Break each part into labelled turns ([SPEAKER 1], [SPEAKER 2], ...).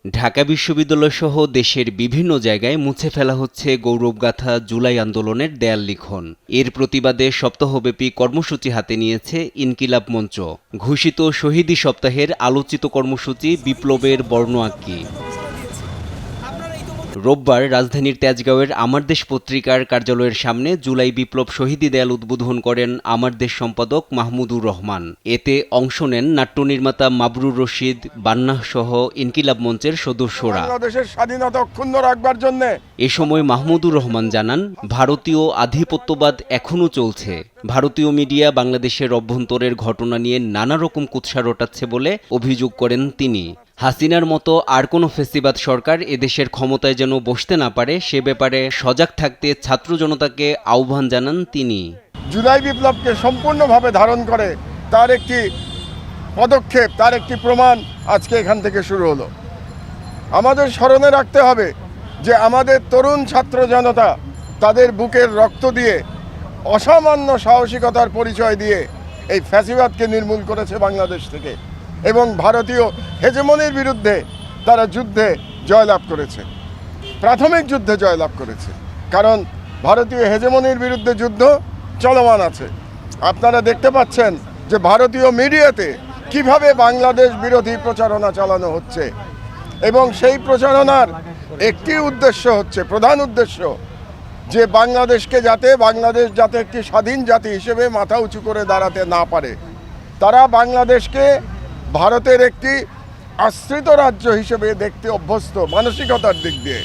[SPEAKER 1] ঢাকা বিশ্ববিদ্যালয় সহ দেশের বিভিন্ন জায়গায় মুছে ফেলা হচ্ছে গৌরবগাথা জুলাই আন্দোলনের দেয়াল লিখন। এর প্রতিবাদে সপ্তাহব্যাপী কর্মসূচি হাতে নিয়েছে ইনকিলাব মঞ্চ। ঘোষিত শহীদী সপ্তাহের আলোচিত কর্মসূচি বিপ্লবের বর্ণআঁকি। রোববার রাজধানীর তেজগাঁওয়ের আমার দেশ পত্রিকার কার্যালয়ের সামনে জুলাই বিপ্লব শহীদী দেয়াল উদ্বোধন করেন আমার দেশ সম্পাদক মাহমুদুর রহমান। এতে অংশ নেন নাট্যনির্মাতা মাবরুর রশিদ, বান্নাহ সহ ইনকিলাব মঞ্চের সদস্যরা।
[SPEAKER 2] বাংলাদেশের স্বাধীনতা অক্ষুণ্ণ রাখবার জন্য
[SPEAKER 1] এ সময় মাহমুদুর রহমান জানান, ভারতীয় আধিপত্যবাদ এখনও চলছে। ভারতীয় মিডিয়া বাংলাদেশের অভ্যন্তরের ঘটনা নিয়ে নানা রকম কুৎসা রটাচ্ছে বলে অভিযোগ করেন তিনি। হাসিনার মতো আর কোনো ফেসিবাদ সরকার এদেশের ক্ষমতায় যেন বসতে না পারে সে ব্যাপারে সজাগ থাকতে ছাত্র জনতাকে আহ্বান জানান তিনি।
[SPEAKER 2] জুলাই বিপ্লবকে সম্পূর্ণভাবে ধারণ করে তার একটি পদক্ষেপ, তার একটি প্রমাণ আজকে এখান থেকে শুরু হলো। আমাদের স্মরণে রাখতে হবে যে আমাদের তরুণ ছাত্র জনতা তাদের বুকের রক্ত দিয়ে অসামান্য সাহসিকতার পরিচয় দিয়ে এই ফ্যাসিবাদকে নির্মূল করেছে বাংলাদেশ থেকে, এবং ভারতীয় হেজেমনির বিরুদ্ধে তারা যুদ্ধে জয়লাভ করেছে, প্রাথমিক যুদ্ধে জয়লাভ করেছে। কারণ ভারতীয় হেজেমনির বিরুদ্ধে যুদ্ধ চলমান আছে। আপনারা দেখতে পাচ্ছেন যে ভারতীয় মিডিয়াতে কিভাবে বাংলাদেশ বিরোধী প্রচারণা চালানো হচ্ছে, এবং সেই প্রচারণার একটি উদ্দেশ্য হচ্ছে, প্রধান উদ্দেশ্য, যে বাংলাদেশ যাতে একটি স্বাধীন জাতি হিসেবে মাথা উঁচু করে দাঁড়াতে না পারে। তারা বাংলাদেশকে ভারতের একটি আশ্রিত রাজ্য হিসেবে দেখতে অভ্যস্ত মানসিকতার দিক দিয়ে।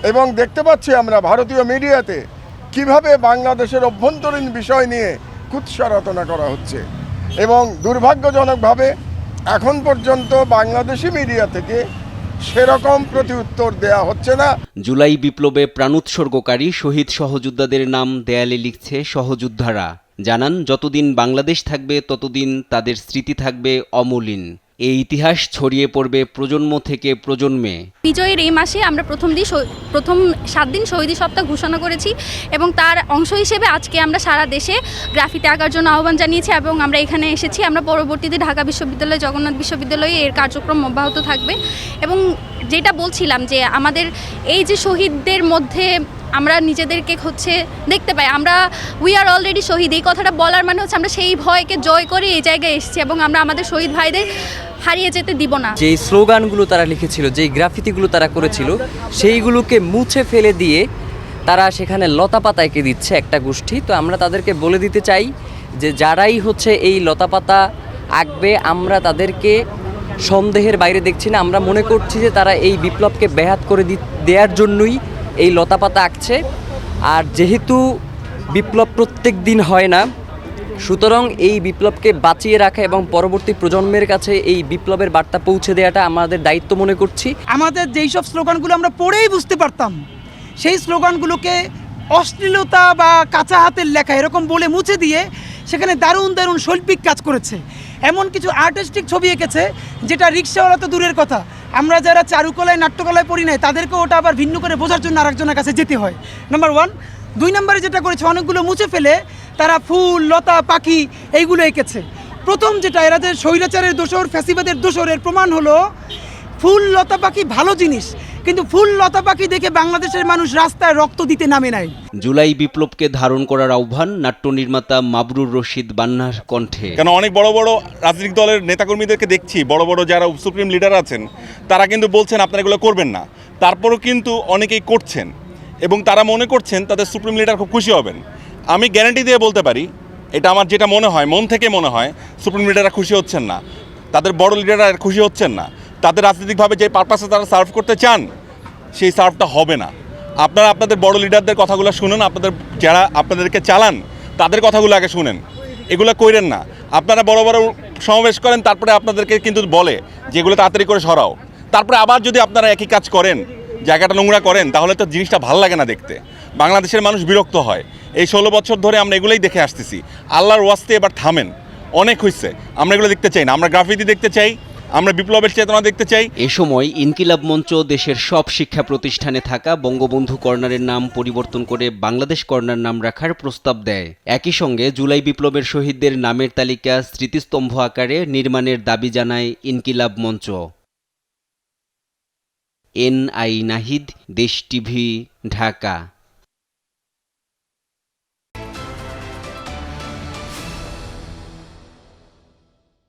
[SPEAKER 2] এবং দেখতে পাচ্ছি আমরা ভারতীয় মিডিয়াতে কিভাবে বাংলাদেশের অভ্যন্তরীণ বিষয় নিয়ে কুৎসা রটনা করা হচ্ছে, এবং দুর্ভাগ্যজনকভাবে এখন পর্যন্ত বাংলাদেশি মিডিয়া থেকে সেরকম প্রতিউত্তর দেয়া হচ্ছে না।
[SPEAKER 1] জুলাই বিপ্লবে প্রাণোৎসর্গকারী শহীদ সহযোদ্ধাদের নাম দেয়ালে লিখছে সহযোদ্ধারা। জানান, যতদিন বাংলাদেশ থাকবে ততদিন তাদের স্মৃতি থাকবে অমলিন। এই ইতিহাস ছড়িয়ে পড়বে প্রজন্ম থেকে প্রজন্মে।
[SPEAKER 3] বিজয়ের এই মাসে আমরা প্রথম 7 দিন শহীদী সপ্তাহ ঘোষণা করেছি, এবং তার অংশ হিসেবে আজকে আমরা সারা দেশে গ্রাফিতি আঁকার জন্য আহ্বান জানিয়েছি, এবং আমরা এখানে এসেছি। আমরা পরবর্তীতে ঢাকা বিশ্ববিদ্যালয়, জগন্নাথ বিশ্ববিদ্যালয়ে এর কার্যক্রম অব্যাহত থাকবে। এবং যেটা বলছিলাম যে আমাদের এই যে শহীদদের মধ্যে আমরা নিজেদেরকে দেখতে পাই, আমরা উই আর অলরেডি শহীদ, এই কথাটা বলার মানে হচ্ছে আমরা সেই ভয়কে জয় করে এই জায়গায় এসেছি, এবং আমরা আমাদের শহীদ ভাইদের হারিয়ে যেতে দিব না।
[SPEAKER 4] যেই স্লোগানগুলো তারা লিখেছিল, যেই গ্রাফিতিগুলো তারা করেছিল, সেইগুলোকে মুছে ফেলে দিয়ে তারা সেখানে লতাপাতা এঁকে দিচ্ছে একটা গোষ্ঠী। তো আমরা তাদেরকে বলে দিতে চাই যে যারাই এই লতাপাতা আঁকবে, আমরা তাদেরকে সন্দেহের বাইরে দেখছি না। আমরা মনে করছি যে তারা এই বিপ্লবকে ব্যাহত করে দেওয়ার জন্যই এই লতাপাতা আঁকছে। আর যেহেতু বিপ্লব প্রত্যেক দিন হয় না, সুতরাং এই বিপ্লবকে বাঁচিয়ে রাখা এবং পরবর্তী প্রজন্মের কাছে এই বিপ্লবের বার্তা পৌঁছে দেওয়াটা আমাদের দায়িত্ব মনে করছি।
[SPEAKER 5] আমাদের যেই সব স্লোগানগুলো আমরা পড়েই বুঝতে পারতাম, সেই স্লোগানগুলোকে অশ্লীলতা বা কাঁচা হাতের লেখা এরকম বলে মুছে দিয়ে সেখানে দারুণ দারুণ শৈল্পিক কাজ করেছে। এমন কিছু আর্টিস্টিক ছবি এঁকেছে যেটা রিক্সাওয়ালা তো দূরের কথা, আমরা যারা চারুকলায় নাট্যকলায় পড়ি নাই তাদেরকেও ওটা আবার ভিন্ন করে বোঝার জন্য আরেকজনের কাছে যেতে হয়। নাম্বার 1। 2 নম্বরে যেটা করেছে, অনেকগুলো মুছে ফেলে তারা ফুল, লতা, পাখি এইগুলো এঁকেছে। প্রথম যেটা, এরা যে স্বৈরাচারের দোসর, ফ্যাসিবাদের দোসর, এর প্রমাণ হলো ফুল, লতা, পাখি ভালো জিনিস, কিন্তু ফুল, লতা, পাখি দেখে বাংলাদেশের মানুষ রাস্তায় রক্ত দিতে নামে নাই।
[SPEAKER 1] জুলাই বিপ্লবকে ধারণ করার আহ্বান নাট্যনির্মাতা মাবরুর রশিদ বান্নার কণ্ঠে।
[SPEAKER 6] কেন অনেক বড় বড় রাজনৈতিক দলের নেতাকর্মীদেরকে দেখছি, বড় বড় যারা সুপ্রিম লিডার আছেন, তারা কিন্তু বলছেন আপনারা এগুলো করবেন না। তারপরও কিন্তু অনেকেই করছেন, এবং তারা মনে করছেন তাদের সুপ্রিম লিডার খুব খুশি হবেন। আমি গ্যারান্টি দিয়ে বলতে পারি, এটা আমার যেটা মনে হয়, মন থেকে মনে হয়, সুপ্রিম লিডাররা খুশি হচ্ছেন না, তাদের বড় লিডাররা খুশি হচ্ছেন না। তাদের রাজনৈতিকভাবে যে পারপাসে তারা সার্ভ করতে চান, সেই সার্ভটা হবে না। আপনারা আপনাদের বড় লিডারদের কথাগুলো শুনুন, যারা আপনাদেরকে চালান তাদের কথাগুলো আগে শুনেন, এগুলো কইরেন না। আপনারা বড় বড় সমাবেশ করেন, তারপরে আপনাদেরকে কিন্তু বলে যে এগুলো তাড়াতাড়ি করে সরাও, তারপরে আবার যদি আপনারা একই কাজ করেন, জায়গাটা নোংরা করেন, তাহলে তো জিনিসটা ভালো লাগে না দেখতে। বাংলাদেশের মানুষ বিরক্ত হয়। এই 16 বছর ধরে আমরা এগুলোই দেখে আসতেছি। আল্লাহর ওয়াস্তে এবার থামেন, অনেক হয়েছে। আমরা এগুলো দেখতে চাই না, আমরা গ্রাফিতি দেখতে চাই, আমরা বিপ্লবের চেতনা দেখতে চাই।
[SPEAKER 1] এ সময় ইনকিলাব মঞ্চ দেশের সব শিক্ষা প্রতিষ্ঠানে থাকা বঙ্গবন্ধু কর্নারের নাম পরিবর্তন করে বাংলাদেশ কর্নার নাম রাখার প্রস্তাব দেয়। একই সঙ্গে জুলাই বিপ্লবের শহীদদের নামের তালিকা স্মৃতিস্তম্ভ আকারে নির্মাণের দাবি জানায় ইনকিলাব মঞ্চ। NI নাহিদ, দেশ টিভি, ঢাকা।